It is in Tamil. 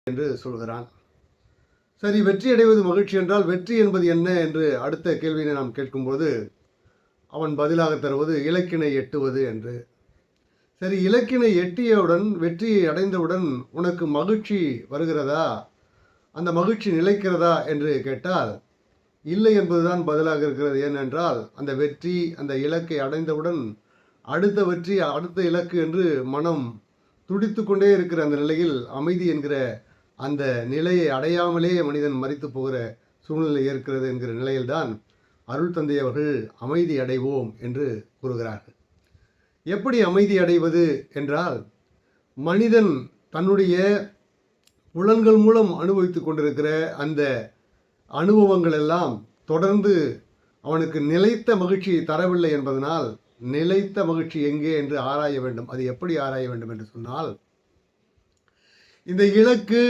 என்று சொல்கிறான். சரி, வெற்றி அடைவது மகிழ்ச்சி என்றால் வெற்றி என்பது என்ன என்று அடுத்த கேள்வியை நாம் கேட்கும்போது அவன் பதிலாக தருவது இலக்கினை எட்டுவது என்று. சரி, இலக்கினை எட்டியவுடன், வெற்றியை அடைந்தவுடன் உனக்கு மகிழ்ச்சி வருகிறதா, அந்த மகிழ்ச்சி நிலைக்கிறதா என்று கேட்டால் இல்லை என்பதுதான் பதிலாக இருக்கிறது. ஏனென்றால் அந்த வெற்றி, அந்த இலக்கை அடைந்தவுடன் அடுத்த வெற்றி, அடுத்த இலக்கு என்று மனம் துடித்து கொண்டே இருக்கிற அந்த நிலையில் அமைதி என்கிற அந்த நிலையை அடையாமலே மனிதன் மரித்து போகிற சூழ்நிலை ஏற்கிறது என்கிற நிலையில்தான் அருள் தந்தை அவர்கள் அமைதி அடைவோம் என்று கூறுகிறார்கள். எப்படி அமைதி அடைவது என்றால், மனிதன் தன்னுடைய புலன்கள் மூலம் அனுபவித்து கொண்டிருக்கிற அந்த அனுபவங்கள் எல்லாம் தொடர்ந்து அவனுக்கு நிலைத்த மகிழ்ச்சியை தரவில்லை என்பதனால் நிலைத்த மகிழ்ச்சி எங்கே என்று ஆராய வேண்டும். அது எப்படி ஆராய வேண்டும் என்று சொன்னால், இந்த இலக்கு